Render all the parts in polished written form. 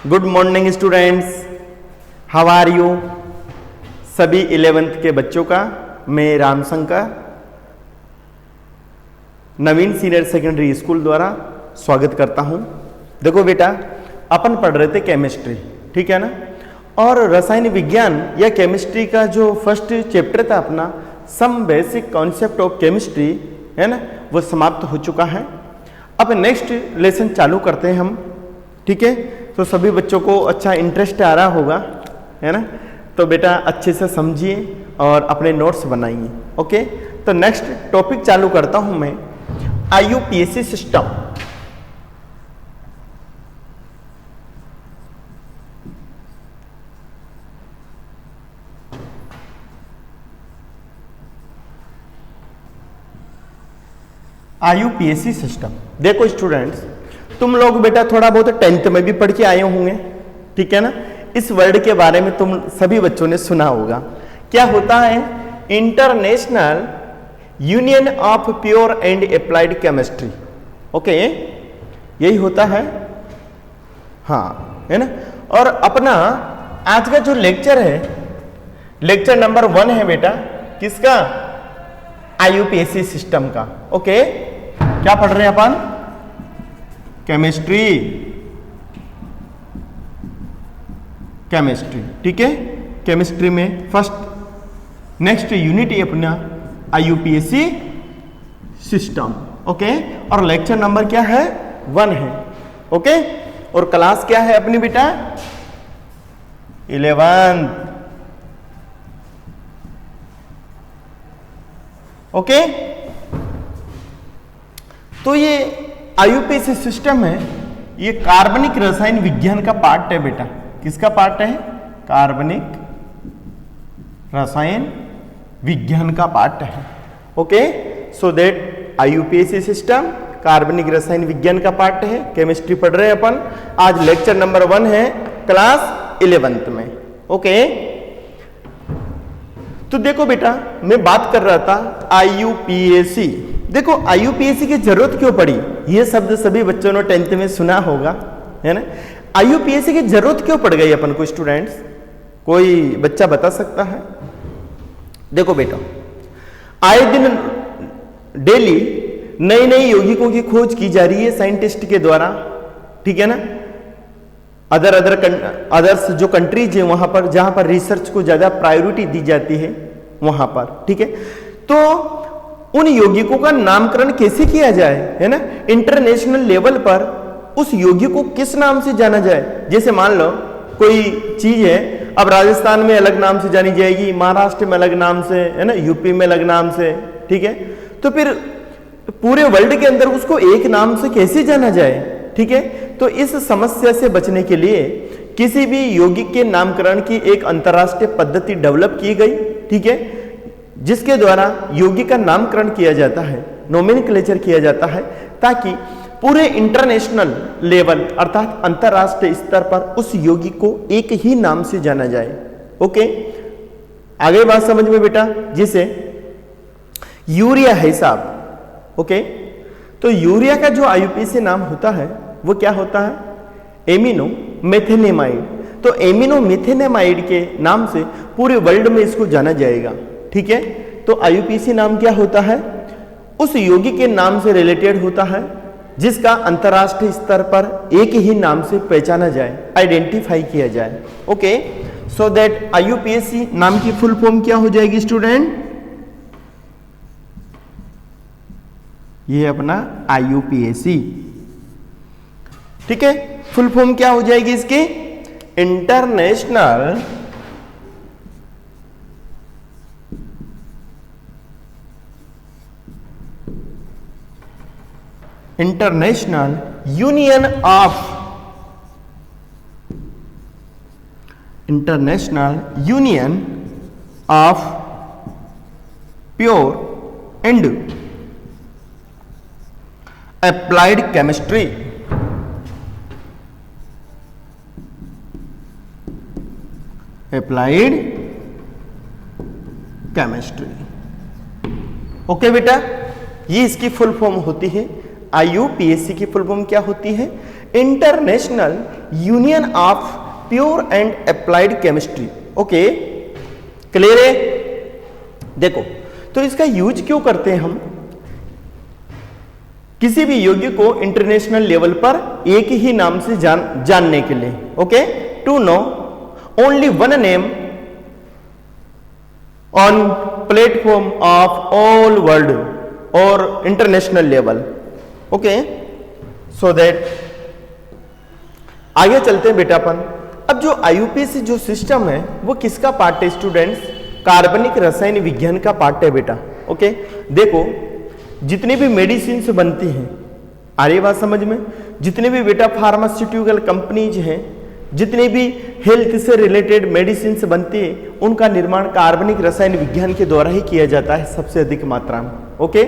Good morning students, how are you. सभी 11th के बच्चों का मैं Ramshankar Naveen senior secondary school द्वारा स्वागत करता हूं। देखो बेटा, अपन पढ़ रहे थे केमिस्ट्री, ठीक है ना। और रसायन विज्ञान या केमिस्ट्री का जो फर्स्ट चैप्टर था अपना some basic concept of chemistry, है ना, वो समाप्त हो चुका है। अब नेक्स्ट लेसन चालू करते हैं हम, ठीक है। तो सभी बच्चों को अच्छा इंटरेस्ट आ रहा होगा, है ना। तो बेटा अच्छे से समझिए और अपने नोट्स बनाइए, ओके। तो नेक्स्ट टॉपिक चालू करता हूं मैं, IUPAC सिस्टम। IUPAC system. देखो स्टूडेंट्स, तुम लोग बेटा थोड़ा बहुत 10th में भी पढ़ के आए होंगे, ठीक है ना। इस वर्ड के बारे में तुम सभी बच्चों ने सुना होगा। क्या होता है? International union of pure and applied chemistry, okay, यही होता है, हाँ, है ना। और अपना आज का जो लेक्चर है, लेक्चर नंबर 1 है बेटा, किसका? IUPAC सिस्टम का, ओके। क्या पढ़ रहे हैं अपन? केमिस्ट्री, केमिस्ट्री, ठीक है। केमिस्ट्री में फर्स्ट नेक्स्ट यूनिट है अपना IUPAC सिस्टम, ओके। और लेक्चर नंबर क्या है? 1 है, ओके। और क्लास क्या है अपनी बेटा? 11, ओके। तो ये IUPAC सिस्टम है, ये कार्बनिक रसायन विज्ञान का पार्ट है बेटा। किसका पार्ट है? कार्बनिक रसायन विज्ञान का पार्ट है, okay. So that IUPAC system कार्बनिक रसायन विज्ञान का पार्ट है। केमिस्ट्री पढ़ रहे हैं अपन, आज लेक्चर नंबर 1 है क्लास 11th में, ओके। तो देखो बेटा, मैं बात कर रहा था IUPAC। देखो IUPAC की जरूरत क्यों पड़ी, ये शब्द सभी बच्चों ने 10th में सुना होगा, है ना। IUPAC की जरूरत क्यों पड़ गई अपन को स्टूडेंट्स? कोई बच्चा बता सकता है? देखो बेटा, आए दिन डेली नई नई यौगिकों की खोज की जा रही है साइंटिस्ट के द्वारा, ठीक है ना। अदर्स जो कंट्रीज है वहां पर, जहां पर रिसर्च को ज्यादा प्रायोरिटी दी जाती है वहां पर, ठीक है। तो उन यौगिकों का नामकरण कैसे किया जाए, है ना, इंटरनेशनल लेवल पर उस यौगिक को किस नाम से जाना जाए। जैसे मान लो कोई चीज है, अब राजस्थान में अलग नाम से जानी जाएगी, महाराष्ट्र में अलग नाम से, है ना, यूपी में अलग नाम से, ठीक है। तो फिर पूरे वर्ल्ड के अंदर उसको एक नाम से कैसे जाना जाए, ठीक है। तो इस समस्या से बचने के लिए किसी भी यौगिक के नामकरण की एक अंतरराष्ट्रीय पद्धति डेवलप की गई, ठीक है, जिसके द्वारा यौगिक का नामकरण किया जाता है, नोमेनक्लेचर किया जाता है, ताकि पूरे इंटरनेशनल लेवल अर्थात अंतरराष्ट्रीय स्तर पर उस यौगिक को एक ही नाम से जाना जाए, ओके। आगे बात समझ में बेटा, जिसे यूरिया है साहब, ओके। तो यूरिया का जो IUPAC नाम होता है वो क्या होता है? एमिनो मेथेनेमाइड। तो एमिनो मेथेनेमाइड के नाम से पूरे वर्ल्ड में इसको जाना जाएगा, ठीक है। तो IUPAC नाम क्या होता है? उस यौगिक के नाम से रिलेटेड होता है जिसका अंतरराष्ट्रीय स्तर पर एक ही नाम से पहचाना जाए, आइडेंटिफाई किया जाए, ओके। सो दैट IUPAC नाम की फुल फॉर्म क्या हो जाएगी स्टूडेंट? ये अपना IUPAC, ठीक है। फुल फॉर्म क्या हो जाएगी इसकी? International union of pure and applied chemistry. Applied chemistry, okay बेटा, ये इसकी फुल फॉर्म होती है। IUPAC की फुल फॉर्म क्या होती है? International union of pure and applied chemistry. Okay, clear है? देखो, तो इसका यूज क्यों करते हैं हम? किसी भी यौगिक को इंटरनेशनल लेवल पर एक ही नाम से जानने के लिए। Okay, to know only one name on platform of all world और international level. Okay, so that आगे चलते हैं बेटा अपन। अब जो आईयूपीएसी जो सिस्टम है वो किसका पार्ट है स्टूडेंट्स? कार्बनिक रसायन विज्ञान का पार्ट है बेटा। ओके, देखो जितनी भी मेडिसिन बनती हैं, आ रही बात समझ में? जितने भी बेटा फार्मास्यूटिकल कंपनीज हैं, जितने भी हेल्थ से रिलेटेड मेडिसिन बनती है, उनका निर्माण कार्बनिक रसायन विज्ञान के द्वारा ही किया जाता है सबसे अधिक मात्रा में। ओके,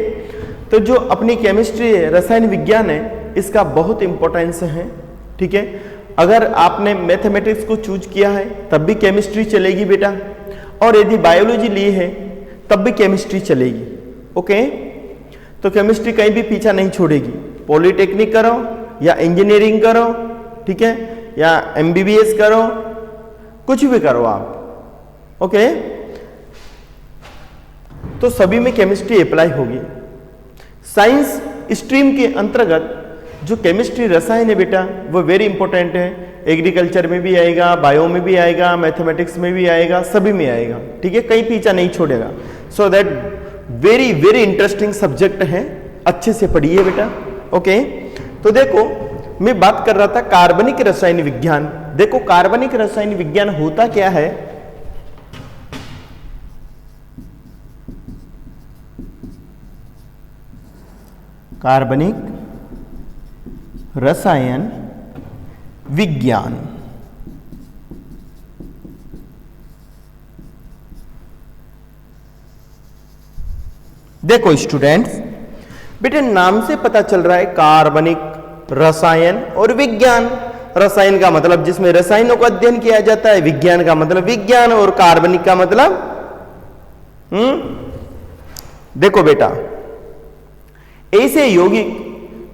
तो जो अपनी केमिस्ट्री है, रसायन विज्ञान है, इसका बहुत इंपॉर्टेंस है। ठीक है, अगर आपने मैथमेटिक्स को चूज किया है तब भी केमिस्ट्री चलेगी बेटा, और यदि बायोलॉजी ली है तब भी केमिस्ट्री चलेगी। ओके, तो केमिस्ट्री कहीं भी पीछा नहीं छोड़ेगी। पॉलिटेक्निक करो या इंजीनियरिंग करो, ठीक है, या एमबीबीएस करो, कुछ भी करो आप। ओके, तो सभी में केमिस्ट्री अप्लाई होगी। साइंस स्ट्रीम के अंतर्गत जो केमिस्ट्री रसायन है बेटा वो वेरी इंपॉर्टेंट है। एग्रीकल्चर में भी आएगा, बायो में भी आएगा, मैथमेटिक्स में भी आएगा, सभी में आएगा। ठीक है, कहीं पीछा नहीं छोड़ेगा। So that very very interesting subject है, अच्छे से पढ़िए बेटा। ओके, तो देखो मैं बात कर रहा था कार्बनिक रसायन विज्ञान। देखो कार्बनिक रसायन विज्ञान होता क्या है? कार्बनिक रसायन विज्ञान देखो स्टूडेंट्स, बेटे नाम से पता चल रहा है कार्बनिक रसायन और विज्ञान। रसायन का मतलब जिसमें रसायनों का अध्ययन किया जाता है, विज्ञान का मतलब विज्ञान, और कार्बनिक का मतलब देखो बेटा, ऐसे यौगिक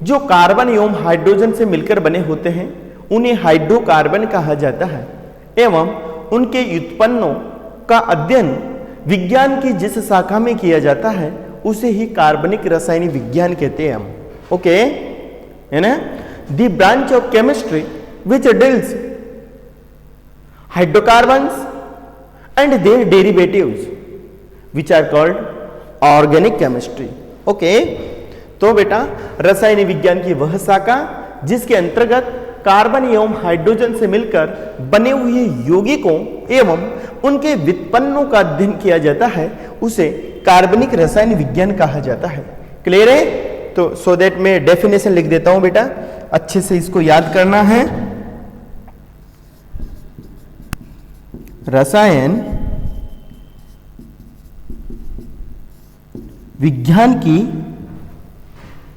जो कार्बन एवं हाइड्रोजन से मिलकर बने होते हैं उन्हें हाइड्रोकार्बन कहा जाता है, एवं उनके व्युत्पन्नों का अध्ययन विज्ञान की जिस शाखा में किया जाता है उसे ही कार्बनिक रसायन विज्ञान कहते हैं हम। ओके, है ना? The branch of chemistry which deals hydrocarbons and their derivatives which are called organic chemistry. Okay, तो बेटा रसायन विज्ञान की वह शाखा जिसके अंतर्गत कार्बन एवं हाइड्रोजन से मिलकर बने हुए यौगिकों एवं उनके व्युत्पन्नों का अध्ययन किया जाता है उसे कार्बनिक रसायन विज्ञान कहा जाता है। क्लियर है? तो सो दैट मैं डेफिनेशन लिख देता हूं बेटा, अच्छे से इसको याद करना है। रसायन विज्ञान की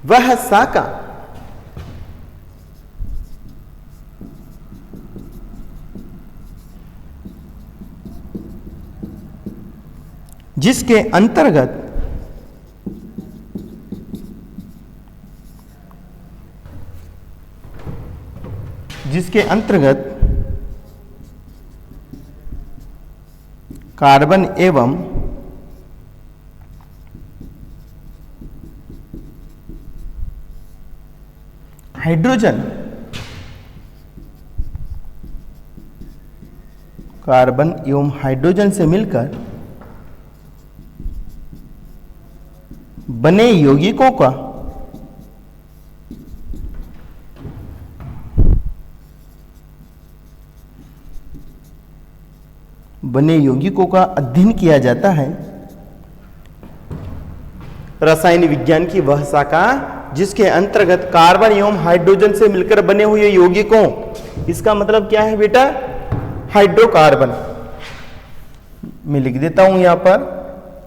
वह शाखा जिसके अंतर्गत कार्बन एवं हाइड्रोजन कार्बन एवं हाइड्रोजन से मिलकर बने यौगिकों का अध्ययन किया जाता है। रसायन विज्ञान की वह शाखा जिसके अंतर्गत कार्बन एवं हाइड्रोजन से मिलकर बने हुए यौगिकों, इसका मतलब क्या है बेटा? हाइड्रोकार्बन। मैं लिख देता हूं यहां पर,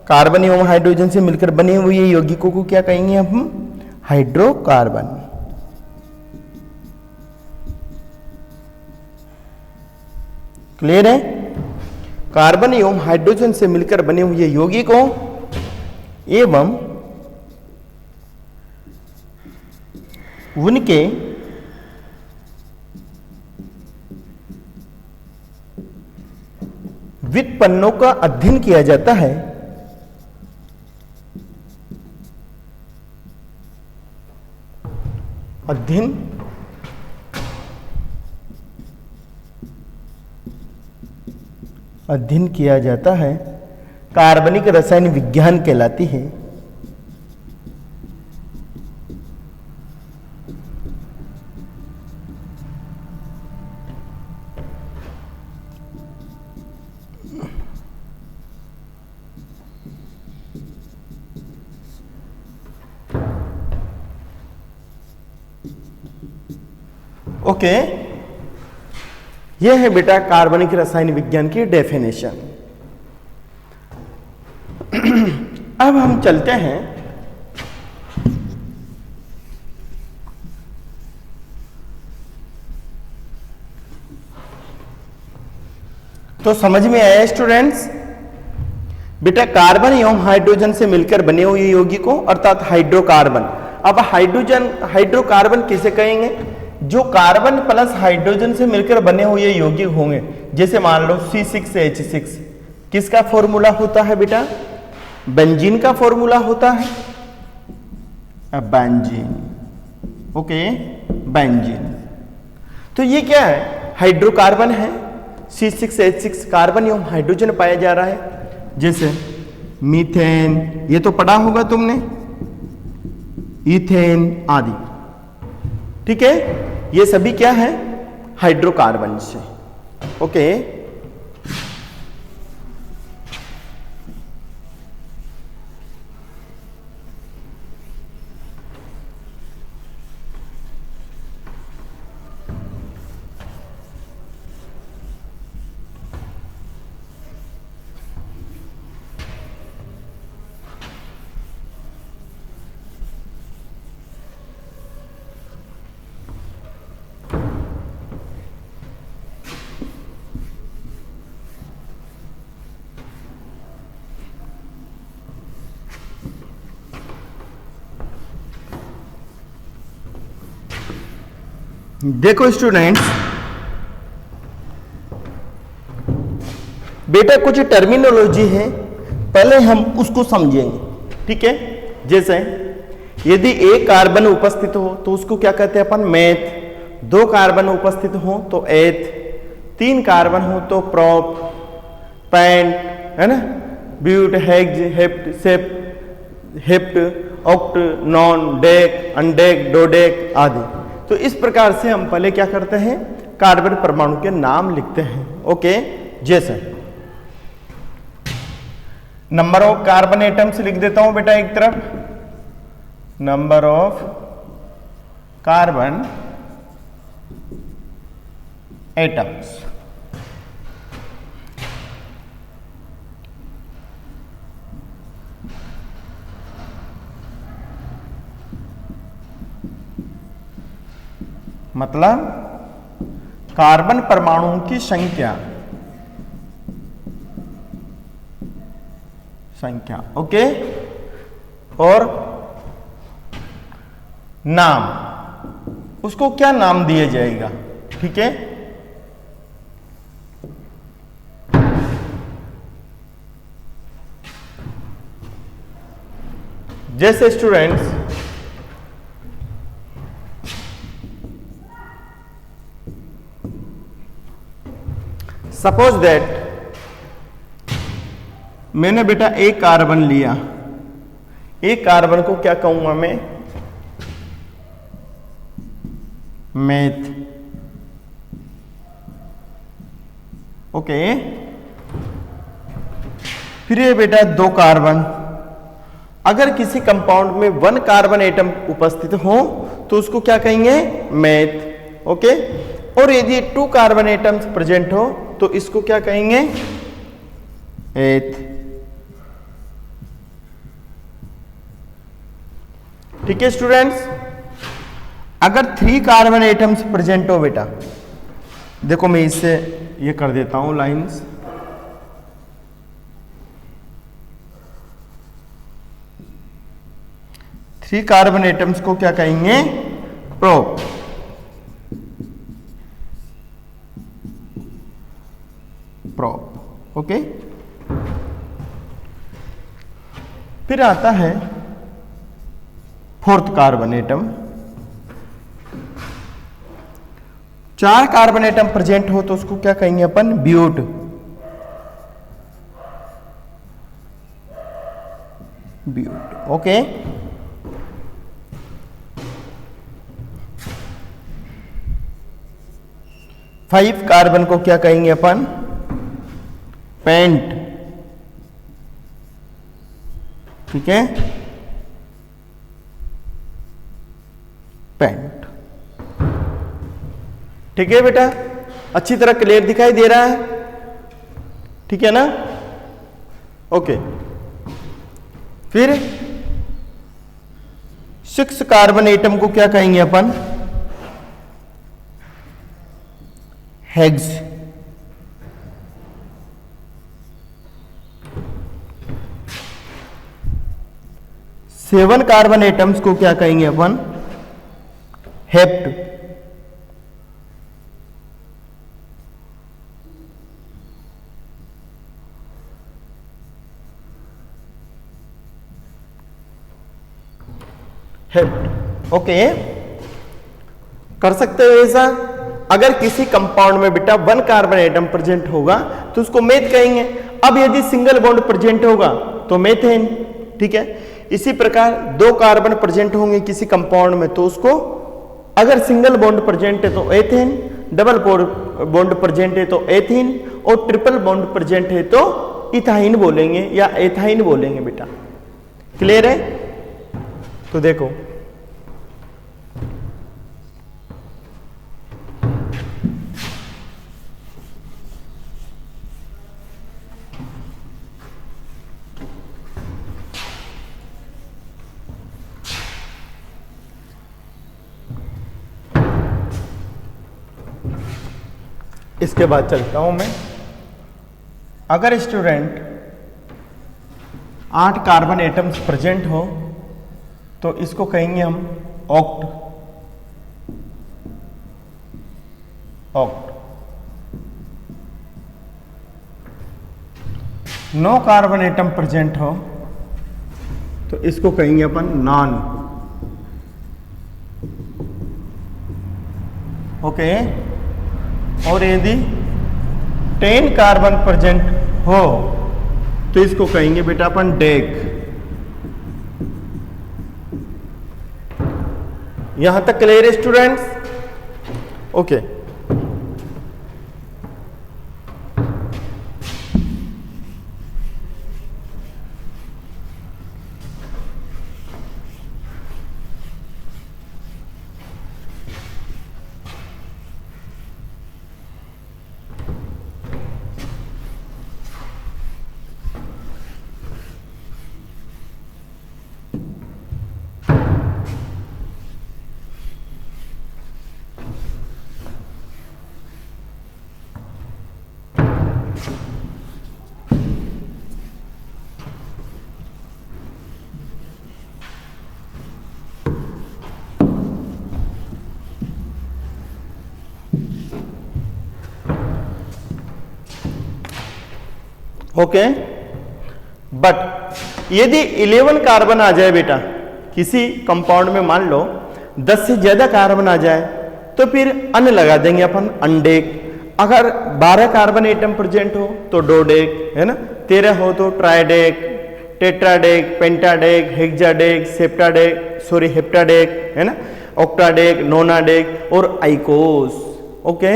कार्बन एवं हाइड्रोजन से मिलकर बने हुए यौगिकों को क्या कहेंगे हम? हाइड्रोकार्बन। क्लियर है? कार्बन एवं हाइड्रोजन से मिलकर बने हुए यौगिकों एवं उनके व्युत्पन्नों का अध्ययन किया जाता है, अध्ययन किया जाता है, कार्बनिक रसायन विज्ञान कहलाती है। ओके, यह है बेटा कार्बनिक रसायन विज्ञान की डेफिनेशन। अब हम चलते हैं तो समझ में आया स्टूडेंट्स? बेटा कार्बन एवं हाइड्रोजन से मिलकर बने हुए यौगिकों अर्थात हाइड्रोकार्बन। अब हाइड्रोकार्बन किसे कहेंगे? जो कार्बन प्लस हाइड्रोजन से मिलकर बने हुए यौगिक होंगे, जैसे मान लो C6H6, किसका फॉर्मूला होता है बेटा? बेंजीन का फॉर्मूला होता है, बेंजीन। Okay, benzene. तो ये क्या है? हाइड्रोकार्बन है, C6H6 कार्बन एवं हाइड्रोजन पाया जा रहा है, जैसे मीथेन, ये तो पढ़ा होगा तुमने, इथेन आदि। ठीक है, ये सभी क्या है? हाइड्रोकार्बन से। ओके, देखो स्टूडेंट्स, बेटा कुछ टर्मिनोलॉजी है, पहले हम उसको समझेंगे। ठीक है, जैसे यदि एक कार्बन उपस्थित हो तो उसको क्या कहते हैं अपन? मेथ। दो कार्बन उपस्थित हो तो एथ, तीन कार्बन हो तो प्रोप, पेंट, है ना, but, hex, hept, sept, hept, oct, non, dec, undec, dodec आदि। तो इस प्रकार से हम पहले क्या करते हैं? कार्बन परमाणु के नाम लिखते हैं। ओके, जैसे नंबर ऑफ कार्बन एटम्स लिख देता हूं बेटा एक तरफ, नंबर ऑफ कार्बन एटम्स। मतलब कार्बन परमाणुओं की संख्या। ओके, और नाम, उसको क्या नाम दिया जाएगा? ठीक है, जैसे स्टूडेंट्स सपोज दैट मैंने बेटा एक कार्बन लिया, एक कार्बन को क्या कहूंगा मैं? मेथ। ओके, फिर ये बेटा दो कार्बन, अगर किसी कंपाउंड में वन कार्बन एटम उपस्थित हो तो उसको क्या कहेंगे? मेथ। ओके, और यदि टू कार्बन एटम्स प्रेजेंट हो तो इसको क्या कहेंगे? एथ। ठीक है स्टूडेंट्स, अगर थ्री कार्बन एटम्स प्रेजेंट हो बेटा, देखो मैं इससे ये कर देता हूं लाइंस, थ्री कार्बन एटम्स को क्या कहेंगे? प्रोप। ओके। फिर आता है fourth carbon atom. 4 carbon atom present हो तो उसको क्या कहेंगे अपन? But. But, okay. Five carbon को क्या कहेंगे अपन? पेंट, ठीक है, पेंट। ठीक है बेटा, अच्छी तरह क्लियर दिखाई दे रहा है, ठीक है ना? ओके। फिर 6 कार्बन एटम को क्या कहेंगे अपन? हेक्स। 7 कार्बन एटम्स को क्या कहेंगे अपन? हेप्ट। Hept, okay. कर सकते हो ऐसा। अगर किसी कंपाउंड में बेटा 1 कार्बन एटम प्रेजेंट होगा तो उसको मेथ कहेंगे। अब यदि सिंगल बॉन्ड प्रेजेंट होगा तो मेथेन, ठीक है। इसी प्रकार 2 कार्बन प्रेजेंट होंगे किसी कंपाउंड में तो उसको, अगर सिंगल बॉन्ड प्रेजेंट है तो एथेन, डबल बॉन्ड प्रेजेंट है तो एथीन, और ट्रिपल बॉन्ड प्रेजेंट है तो इथाइन बोलेंगे या एथाइन बोलेंगे बेटा। क्लियर है? तो देखो, इसके बाद चलता हूं मैं। अगर स्टूडेंट 8 कार्बन एटम्स प्रेजेंट हो तो इसको कहेंगे हम oct. Oct. 9 carbon atom present हो तो इसको कहेंगे अपन नॉन। ओके। और यदि 10 कार्बन प्रेजेंट हो तो इसको कहेंगे बेटा अपन डेक। यहां तक क्लियर है स्टूडेंट्स? ओके। ओके। बट यदि 11 कार्बन आ जाए बेटा किसी कंपाउंड में, मान लो 10 से ज्यादा कार्बन आ जाए तो फिर अन लगा देंगे अपन, अनडेक। अगर 12 कार्बन एटम प्रेजेंट हो तो डोडेक, है ना। 13 हो तो ट्राइडेक, टेट्राडेक, पेंटाडेक, हेक्साडेक, हेप्टाडेक, है ना, ऑक्टाडेक, नोनाडेक और आइकोस। ओके।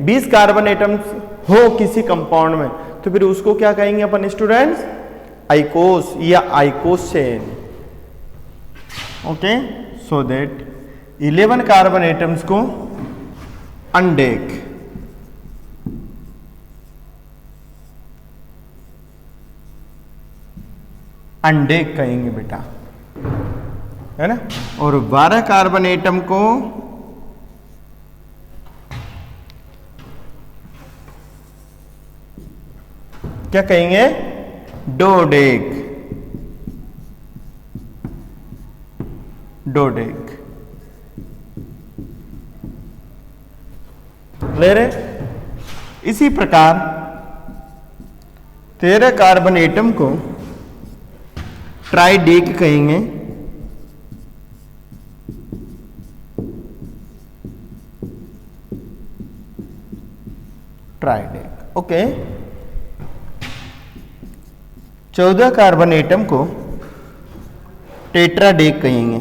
20 कार्बन एटम्स हो किसी कंपाउंड में तो फिर उसको क्या कहेंगे अपन स्टूडेंट्स? आइकोस या icosane. Okay. So that 11 carbon atoms को अनडेक, अनडेक कहेंगे बेटा, है ना। और 12 कार्बन एटम को क्या कहेंगे? डोडेक। डोडेक। क्लियर है? इसी प्रकार 13 कार्बन एटम को ट्राइडेक कहेंगे। ट्राइडेक, ओके। 14 कार्बन एटम को टेट्राडेक कहेंगे।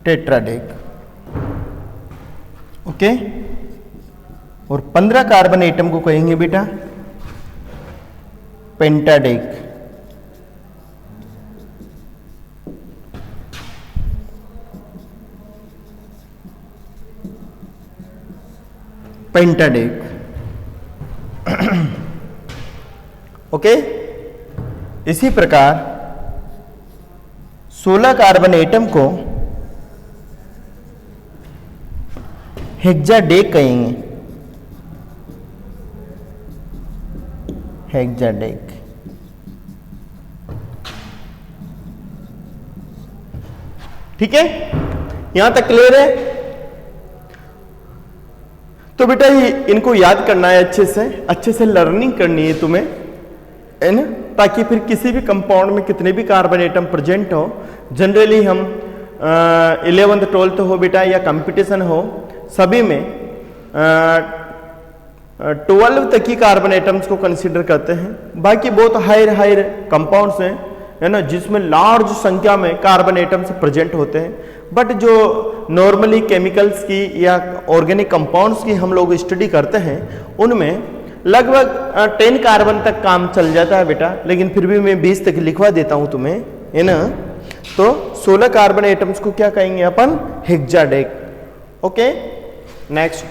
टेट्राडेक, ओके। और 15 कार्बन एटम को कहेंगे बेटा पेंटाडेक। पेंटाडेक, ओके। इसी प्रकार 16 कार्बन एटम को हेक्साडेक कहेंगे। हेक्साडेक, ठीक है, यहां तक क्लियर है। तो बेटा ये इनको याद करना है, अच्छे से लर्निंग करनी है तुम्हें, है ना, ताकि फिर किसी भी कंपाउंड में कितने भी कार्बन एटम प्रेजेंट हो, जनरली हम 11th 12th हो बेटा या कंपटीशन हो, सभी में 12 तक ही कार्बन एटम्स को कंसीडर करते हैं। बाकी बहुत हायर कंपाउंड्स हैं, है ना, जिसमें लार्ज संख्या में कार्बन एटम्स प्रेजेंट होते हैं। बट जो नॉर्मली केमिकल्स की या ऑर्गेनिक कंपाउंड्स की हम लोग स्टडी करते हैं, उनमें लगभग 10 कार्बन तक काम चल जाता है बेटा, लेकिन फिर भी मैं 20 तक लिखवा देता हूं तुम्हें, है ना। तो 16 कार्बन एटम्स को क्या कहेंगे अपन? हेक्साडेक, ओके। नेक्स्ट,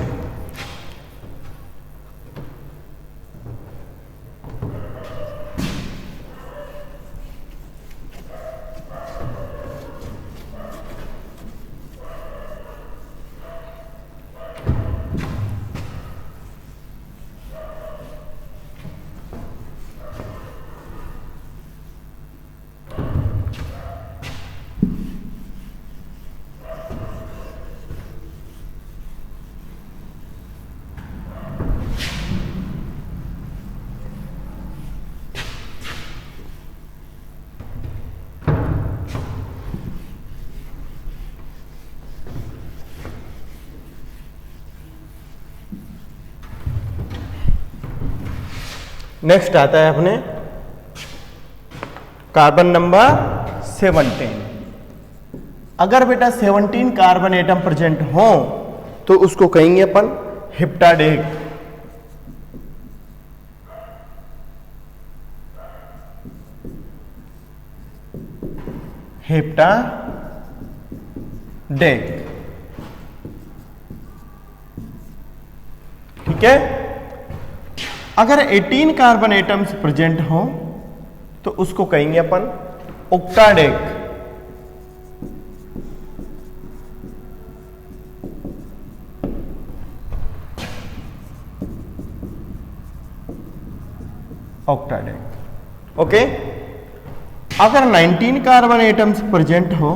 नेक्स्ट आता है अपने कार्बन नंबर 17। अगर बेटा 17 कार्बन एटम प्रेजेंट हो तो उसको कहेंगे अपन हेप्टाडेक। हेप्टाडेक, ठीक है। अगर 18 कार्बन एटम्स प्रेजेंट हो तो उसको कहेंगे अपन ऑक्टाडेक। ऑक्टाडेक, ओके। अगर 19 कार्बन एटम्स प्रेजेंट हो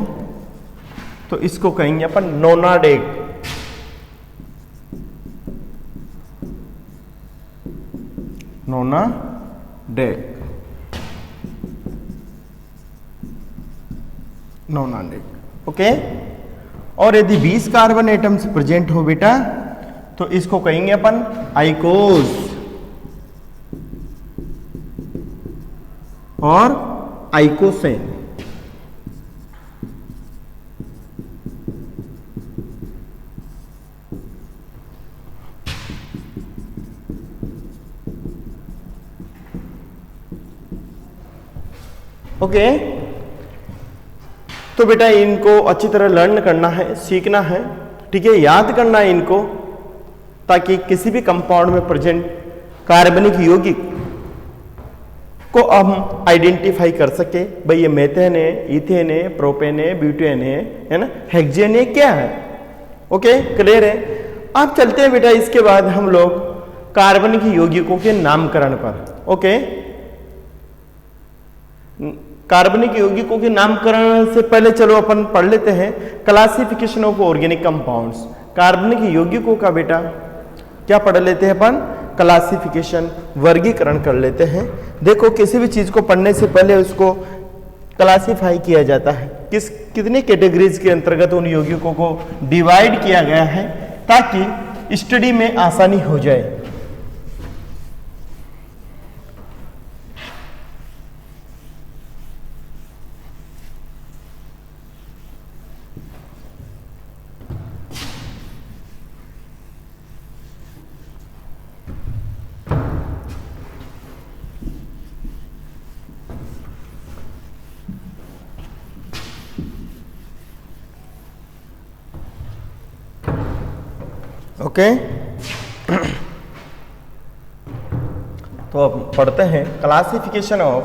तो इसको कहेंगे अपन नोनाडेक। नोनाडेक, नोनाडेक, ओके। और यदि 20 कार्बन एटम्स प्रेजेंट हो बेटा तो इसको कहेंगे अपन आइकोस और आइकोसेन। ओके, तो बेटा इनको अच्छी तरह लर्न करना है, सीखना है, ठीक है, याद करना है इनको, ताकि किसी भी कंपाउंड में प्रेजेंट कार्बनिक यौगिक को हम आइडेंटिफाई कर सके, भाई ये मेथेन है, इथेन है, प्रोपेन है, ब्यूटेन है ना, हेक्सेन है, क्या है। ओके, क्लियर है। अब चलते हैं बेटा इसके बाद हम लोग कार्बनिक यौगिकों के नामकरण पर। ओके, कार्बनिक यौगिकों के नामकरण से पहले चलो अपन पढ़ लेते हैं क्लासिफिकेशन ऑफ ऑर्गेनिक कंपाउंड्स। कार्बनिक यौगिकों का बेटा क्या पढ़ लेते हैं अपन, क्लासिफिकेशन, वर्गीकरण कर लेते हैं। देखो किसी भी चीज को पढ़ने से पहले उसको क्लासिफाई किया जाता है, कितने कैटेगरीज के अंतर्गत उन यौगिकों को डिवाइड किया गया है ताकि स्टडी में आसानी हो जाए। ओके तो अब पढ़ते हैं क्लासिफिकेशन ऑफ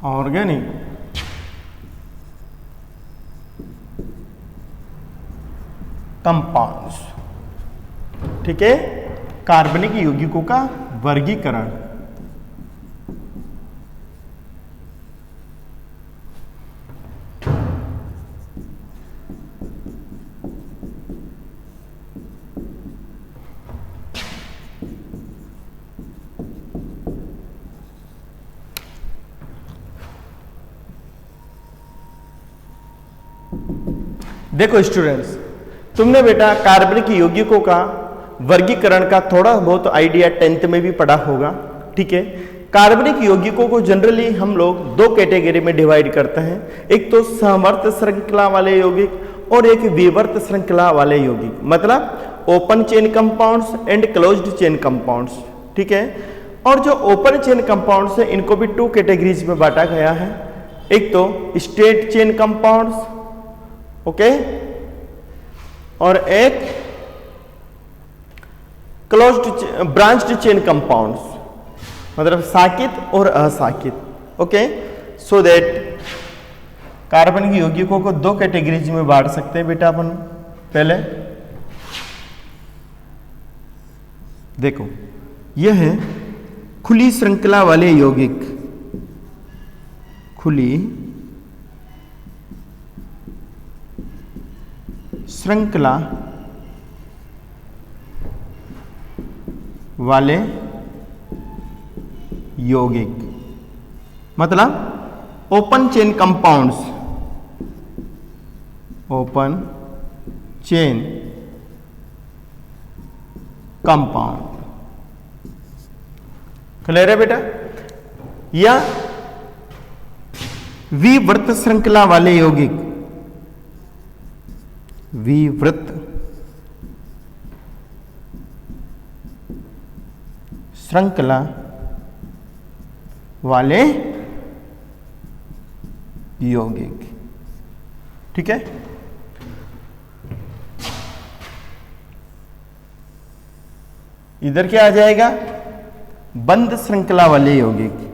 ऑर्गेनिक कंपाउंड्स। ठीक है, कार्बनिक यौगिकों का वर्गीकरण। देखो स्टूडेंट्स, तुमने बेटा कार्बनिक यौगिकों का वर्गीकरण का थोड़ा बहुत आइडिया 10th में भी पढ़ा होगा। ठीक है, कार्बनिक यौगिकों को जनरली हम लोग दो कैटेगरी में डिवाइड करते हैं, एक तो समवर्त श्रृंखला वाले यौगिक और एक विवर्त श्रृंखला वाले यौगिक, मतलब open chain compounds and closed chain compounds. ठीक है, और जो ओपन चेन कंपाउंड्स है इनको भी 2 कैटेगरीज में बांटा गया है, एक तो स्ट्रेट चेन कंपाउंड्स, ओके, और एक क्लोज्ड ब्रांच्ड चेन कंपाउंड्स, मतलब साकित और असाकित। ओके, सो दैट कार्बन की यौगिकों को 2 कैटेगरीज में बांट सकते हैं बेटा अपन। पहले देखो, यह है खुली श्रृंखला वाले यौगिक, खुली श्रृंखला वाले यौगिक, मतलब open chain compounds, open chain compound. Clear है बेटा? या विवृत श्रृंखला वाले यौगिक, विवृत श्रृंखला वाले यौगिक। ठीक है, इधर क्या आ जाएगा? बंद श्रृंखला वाले यौगिक,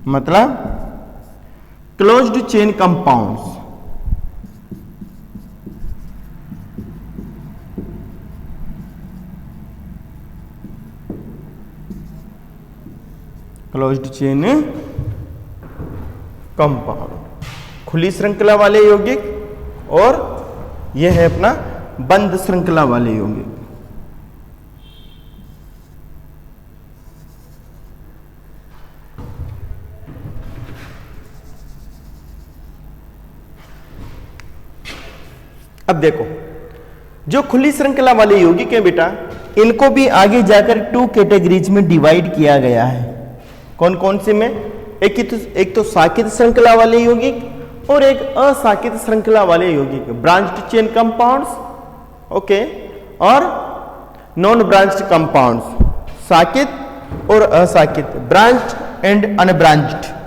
मतलब closed chain compounds. Closed chain compound, खुली श्रृंखला वाले यौगिक, और यह है अपना बंद श्रृंखला वाले यौगिक। अब देखो, जो खुली श्रृंखला वाले यौगिक है बेटा, इनको भी आगे जाकर 2 कैटेगरीज में डिवाइड किया गया है। कौन कौन से में? एक तो साकित श्रृंखला वाले यौगिक और एक असाकित श्रृंखला वाले यौगिक, ब्रांच्ड चेन कंपाउंड्स, ओके, और नॉन ब्रांच्ड कंपाउंड्स, साकित और असाकित, branched and unbranched.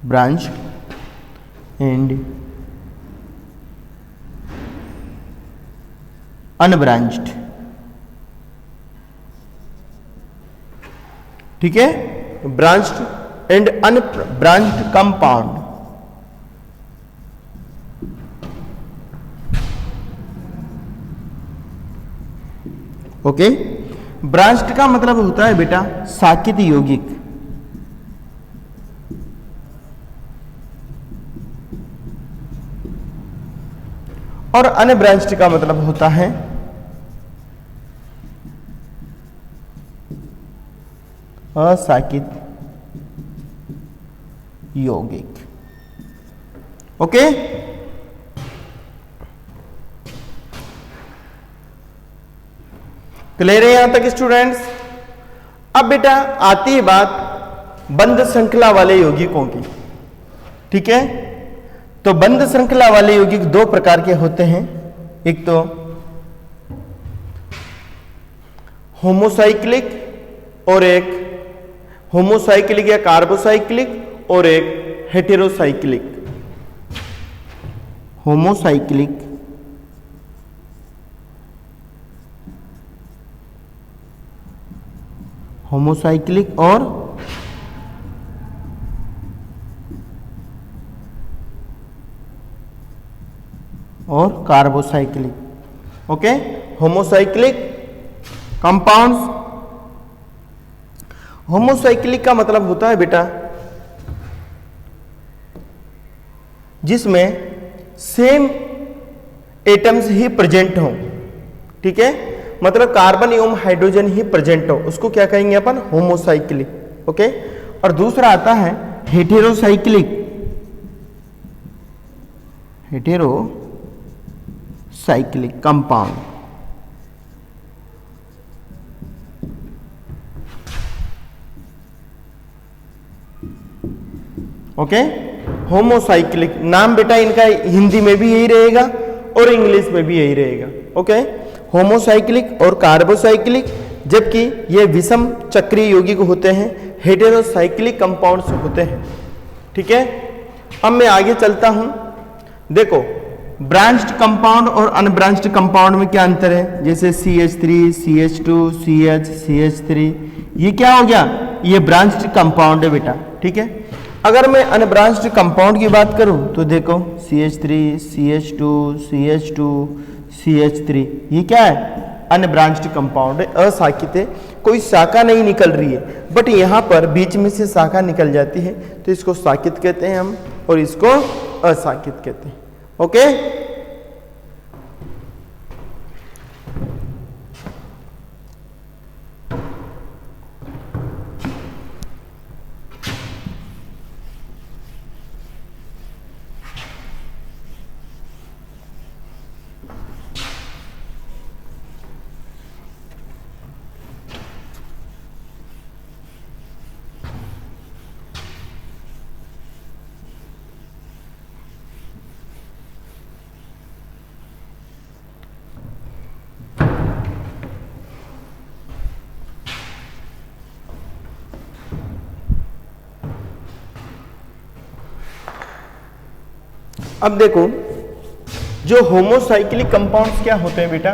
Branched and unbranched. ठीक है, branched and unbranched compound. Okay, branched का मतलब होता है बेटा साकित यौगिक, और अनब्रांच्ड का मतलब होता है असाकित यौगिक। ओके, क्लियर है यहां तक स्टूडेंट्स? अब बेटा आती है बात बंद श्रृंखला वाले यौगिकों की। ठीक है, तो बंद श्रृंखला वाले यौगिक दो प्रकार के होते हैं, एक तो होमोसाइक्लिक और एक होमोसाइक्लिक या कार्बोसाइक्लिक और एक हेटेरोसाइक्लिक। होमोसाइक्लिक होमोसाइक्लिक और carbocyclic. Okay, homocyclic compounds. Homocyclic का मतलब होता है बेटा जिसमें सेम एटम्स ही प्रेजेंट हो। ठीक है, मतलब कार्बन एवं हाइड्रोजन ही प्रेजेंट हो, उसको क्या कहेंगे अपन? होमोसाइक्लिक। ओके, और दूसरा आता है heterocyclic. Heterocyclic compound. Okay, homocyclic नाम बेटा इनका हिंदी में भी यही रहेगा और इंग्लिश में भी यही रहेगा। ओके, होमोसाइक्लिक और कार्बोसाइक्लिक, जबकि ये विषम चक्रीय यौगिक होते हैं, हेटेरोसाइक्लिक कंपाउंड्स होते हैं। ठीक है, अब मैं आगे चलता हूं। देखो, ब्रांच्ड कंपाउंड और अनब्रांच्ड कंपाउंड में क्या अंतर है? जैसे CH3, CH2, CH, CH3, ये क्या हो गया? ये ब्रांच्ड कंपाउंड है बेटा। ठीक है, अगर मैं अनब्रांच्ड कंपाउंड की बात करूं तो देखो CH3, CH2, CH2, CH3, ये क्या है? अनब्रांच्ड कंपाउंड है, अशाखित है, कोई शाखा नहीं निकल रही है, बट यहां पर बीच में से शाखा निकल जाती है, तो इसको शाखित कहते हैं हम, और इसको अशाखित कहते हैं। ओके, अब देखो जो होमोसाइक्लिक कंपाउंड्स क्या होते हैं बेटा?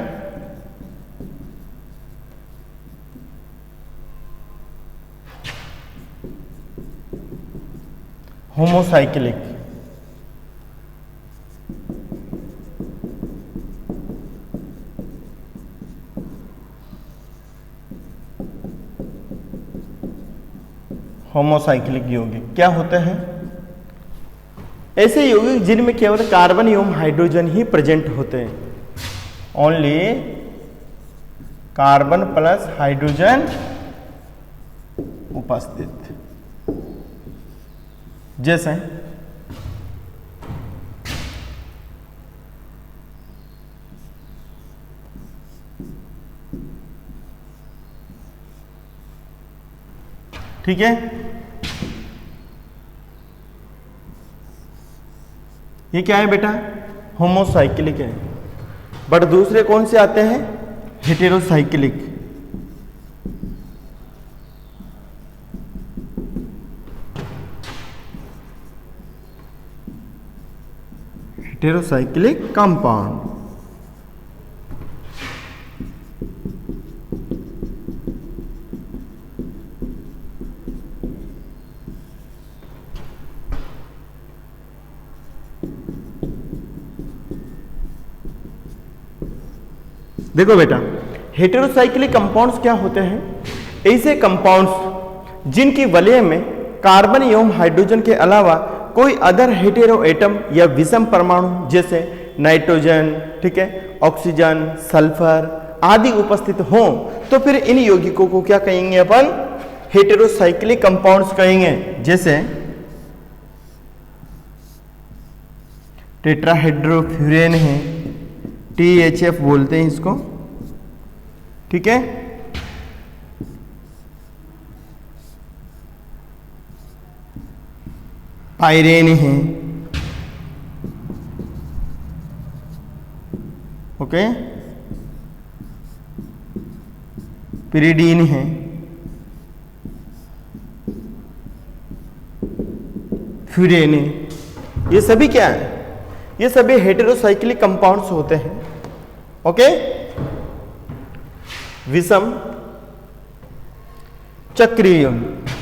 होमोसाइक्लिक होमोसाइक्लिक यौगिक क्या होते हैं? ऐसे यौगिक जिनमें केवल कार्बन एवं हाइड्रोजन ही प्रेजेंट होते हैं, ओनली कार्बन प्लस हाइड्रोजन उपस्थित। जैसे ठीक है, ये क्या है बेटा? होमोसाइक्लिक है। बट दूसरे कौन से आते हैं? हेटेरोसाइक्लिक। Heterocyclic compound. देखो बेटा, हेटेरोसाइक्लिक कंपाउंड्स क्या होते हैं? ऐसे कंपाउंड्स जिनकी वलय में कार्बन एवं हाइड्रोजन के अलावा कोई अदर हेटेरो एटम या विषम परमाणु जैसे नाइट्रोजन, ठीक है, ऑक्सीजन, सल्फर आदि उपस्थित हों तो फिर इन यौगिकों को क्या कहेंगे अपन? हेटेरोसाइक्लिक कंपाउंड्स कहेंगे। जैसे टेट्राहेड्रोफ्यूरेन है, THF बोलते हैं इसको, ठीक है। पायरेन है, ओके, पिरिडीन है, फ्यूरेन है। ये सभी क्या है? ये सभी हेटेरोसाइक्लिक कंपाउंड्स होते हैं, ओके। विषम चक्रीय यौगिक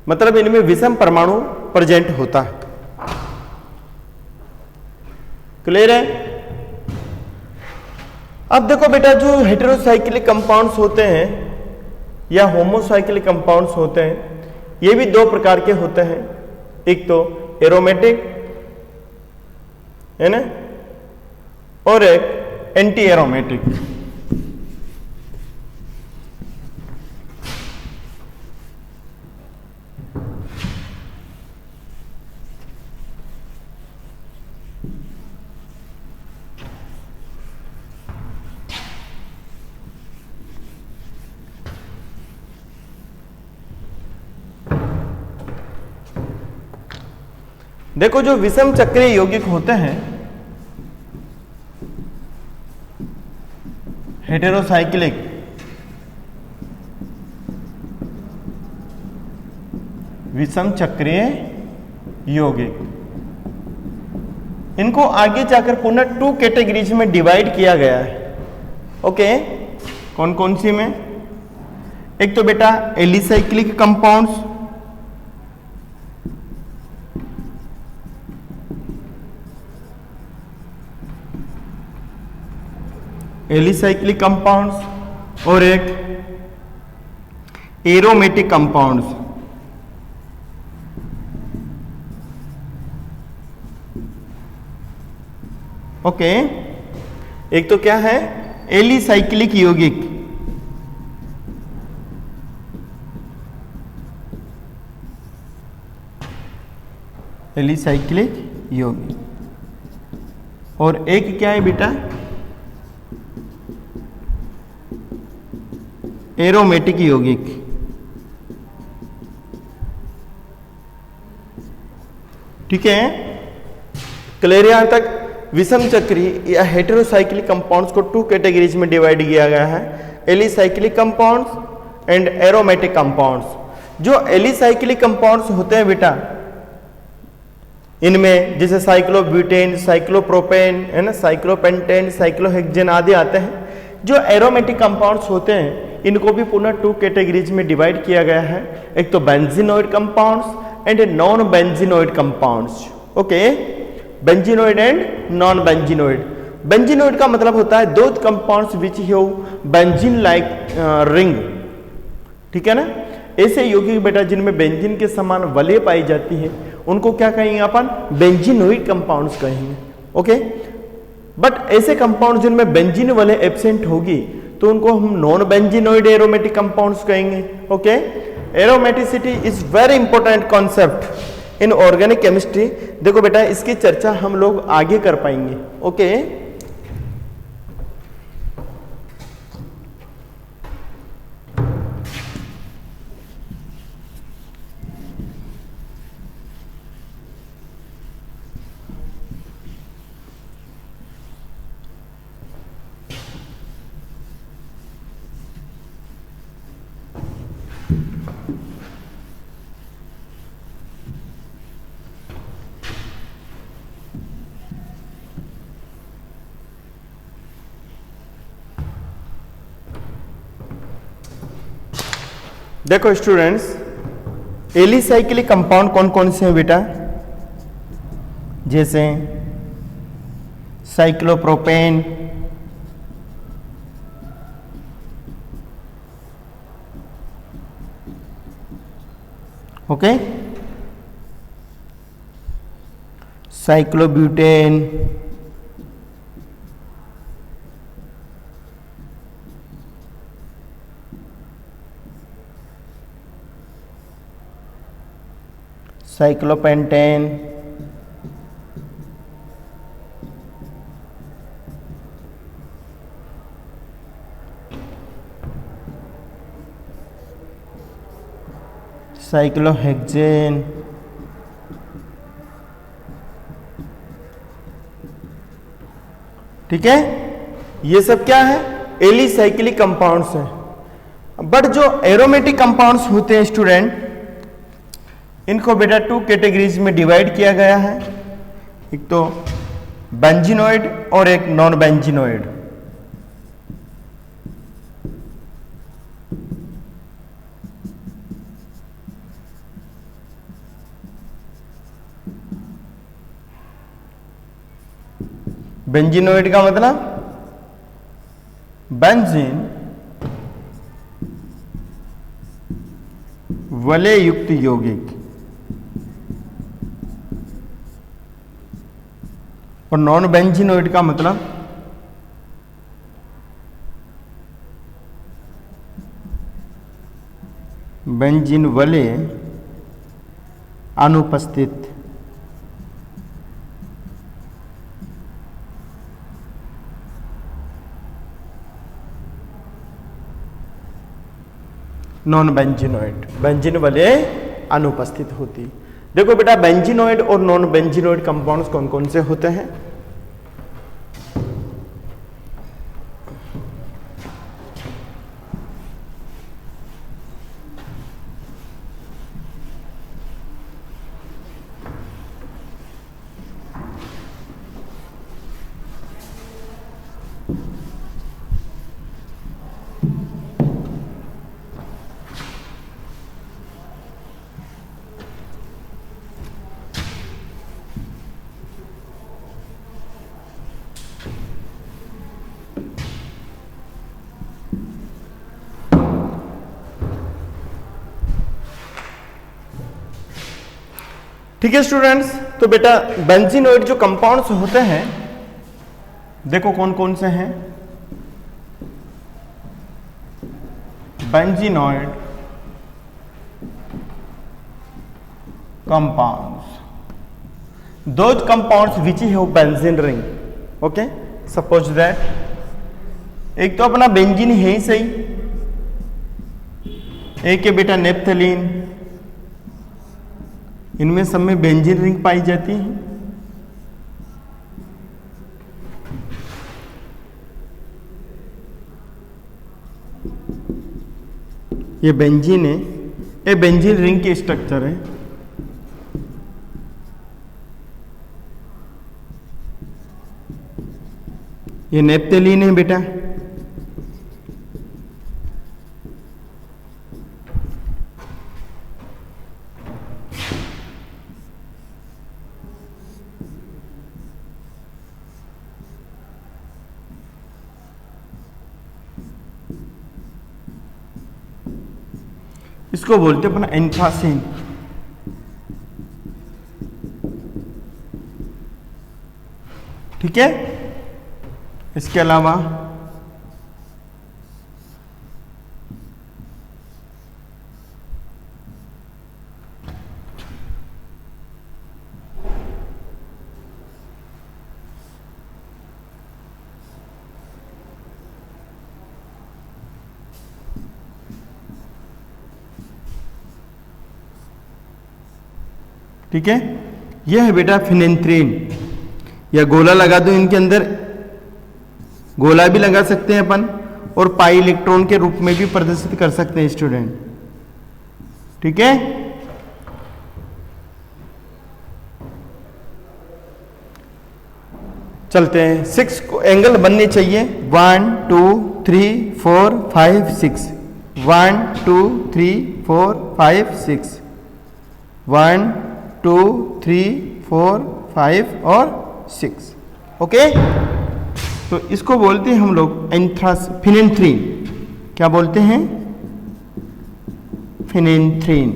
मतलब इनमें विषम परमाणु प्रेजेंट होता है। क्लियर है? अब देखो बेटा, जो हेटेरोसाइक्लिक कंपाउंड्स होते हैं या होमोसाइक्लिक कंपाउंड्स होते हैं, ये भी दो प्रकार के होते हैं। एक तो एरोमेटिक है ना, और एक एंटी एरोमेटिक। देखो, जो विषम चक्रीय यौगिक होते हैं हेटेरोसाइक्लिक, विषम चक्रीय यौगिक, इनको आगे जाकर पुनः 2 कैटेगरीज में डिवाइड किया गया है, ओके। कौन कौन सी में? एक तो बेटा एलिसाइक्लिक कंपाउंड्स, एलिसाइक्लिक कंपाउंड्स, और एक एरोमेटिक कंपाउंड्स। ओके, एक तो क्या है? एलिसाइक्लिक यौगिक, एलिसाइक्लिक यौगिक, और एक क्या है बेटा? एरोमेटिक यौगिक। ठीक है, क्लियर? यहां तक विषम चक्रीय या हेटेरोसाइक्लिक कंपाउंड्स को 2 कैटेगरीज में डिवाइड किया गया है, alicyclic compounds and aromatic compounds. जो एलिसाइक्लिक कंपाउंड्स होते हैं बेटा, इनमें जैसे साइक्लोब्यूटेन, साइक्लोप्रोपेन है ना, साइक्लोपेंटेन, साइक्लोहेक्सेन आदि आते हैं। जो एरोमेटिक कंपाउंड्स होते हैं इनको भी पुनः 2 कैटेगरीज में डिवाइड किया गया है, एक तो benzenoid compounds and non benzenoid compounds. Okay, benzenoid and non benzenoid. Benzenoid का मतलब होता है दो compounds which have benzene like ring. ठीक है ना, ऐसे यौगिक बेटा जिनमें बेंजीन के समान वलय पाई जाती है उनको क्या कहेंगे अपन? बेंजीनोइड कंपाउंड्स कहेंगे। ओके, बट ऐसे कंपाउंड जिनमें बेंजीन वलय एब्सेंट होगी तो उनको हम नॉन बेंजीनोइड एरोमेटिक कंपाउंड्स कहेंगे। Okay, aromaticity is very important concept in organic chemistry. देखो बेटा, इसकी चर्चा हम लोग आगे कर पाएंगे। ओके, देखो स्टूडेंट्स, एलिसाइक्लिक कंपाउंड कौन कौन से हैं बेटा? जैसे cyclopropane, okay, cyclobutane, cyclopentane, cyclohexane, ठीक है। ये सब क्या है? एलिसाइक्लिक कंपाउंड्स हैं। बट जो एरोमेटिक कंपाउंड्स होते हैं स्टूडेंट, इनको बेटा 2 कैटेगरीज में डिवाइड किया गया है। एक तो बेंजीनोइड और एक नॉन बेंजीनोइड। बेंजीनोइड का मतलब बेंजीन वलय युक्त यौगिक, और नॉन बेंजीनोइड का मतलब बेंजीन वलय अनुपस्थित। नॉन बेंजीनोइड, बेंजीन वलय अनुपस्थित होती। देखो बेटा, बेंजीनोइड और नॉन बेंजीनोइड कंपाउंड्स कौन कौन से होते हैं? ठीक है स्टूडेंट्स, तो बेटा बेंजीनोइड जो कंपाउंड्स होते हैं, देखो कौन कौन से हैं। Benzenoid compounds, those compounds which have benzene ring, okay, suppose that एक तो अपना बेंजीन है ही सही, एक है बेटा नेप्थलीन, इनमें सब में बेंजीन रिंग पाई जाती है। ये बेंजीन है, ये बेंजीन रिंग की स्ट्रक्चर है। ये नेप्थलीन है बेटा, इसको बोलते हैं अपना एन्थ्रासीन। ठीक है, इसके अलावा ठीक है, यह है बेटा फिनेंथ्रीन, या गोला लगा दो इनके अंदर, गोला भी लगा सकते हैं अपन, और पाई इलेक्ट्रॉन के रूप में भी प्रदर्शित कर सकते हैं स्टूडेंट। ठीक है, चलते हैं। 6 एंगल बनने चाहिए, 1 2 3 4 5 6, 1 2 3 4 5 6, 1 2 3 4 5 और 6। ओके, तो इसको बोलते हैं हम लोग फिनेंथ्रीन। क्या बोलते हैं? फिनेंथ्रीन।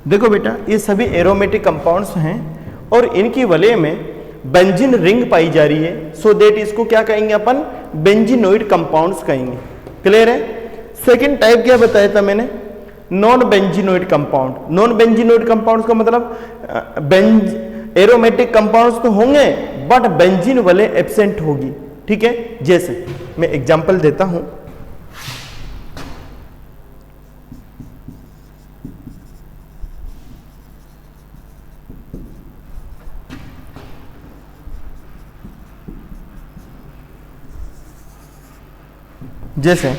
देखो बेटा, ये सभी एरोमेटिक कंपाउंड्स हैं और इनकी वलय में बेंजीन रिंग पाई जा रही है, सो दैट इसको क्या कहेंगे अपन? बेंजीनोइड कंपाउंड्स कहेंगे। क्लियर है? सेकंड टाइप क्या बताया था मैंने? Non benzenoid compound. Non benzenoid compounds का मतलब एरोमेटिक कंपाउंड्स तो होंगे बट बेंजीन वाले एब्सेंट होगी। ठीक है, जैसे मैं एग्जांपल देता हूं। जैसे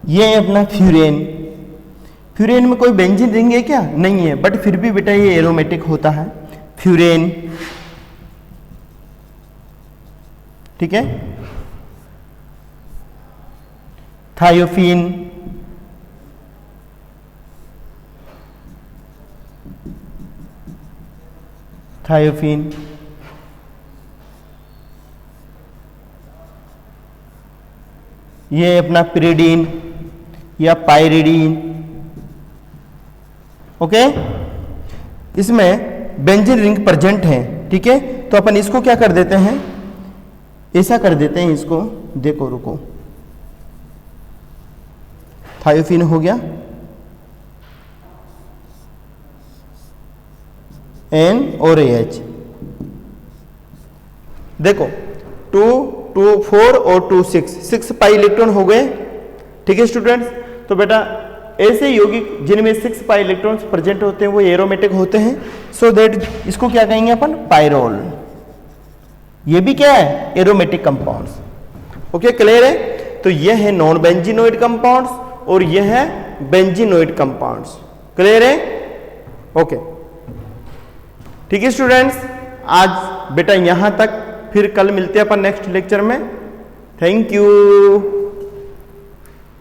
ये है अपना फ्यूरेन। फ्यूरेन में कोई बेंजीन रिंग है क्या? नहीं है, बट फिर भी बेटा ये एरोमेटिक होता है, फ्यूरेन। ठीक है, थायोफीन, थायोफीन, ये अपना पिरिडीन या पायरिडीन। ओके, इसमें बेंजीन रिंग प्रेजेंट है। ठीक है, तो अपन इसको क्या कर देते हैं? ऐसा कर देते हैं इसको, देखो रुको, थायोफीन हो गया, N और AH। देखो 2 2 4 और 2 6 पाई इलेक्ट्रॉन हो गए। ठीक है स्टूडेंट्स, तो बेटा ऐसे यौगिक जिनमें 6 पाई इलेक्ट्रॉन्स प्रेजेंट होते हैं वो एरोमेटिक होते हैं, सो दैट इसको क्या कहेंगे अपन? पायरोल। ये भी क्या है? Aromatic compounds. ओके, क्लियर है? तो ये है नॉन बेंजीनोइड कंपाउंड्स और ये है बेंजीनोइड कंपाउंड्स। क्लियर है? ओके, ठीक है स्टूडेंट्स, आज बेटा यहां तक, फिर कल मिलते हैं अपन नेक्स्ट लेक्चर में। Thank you.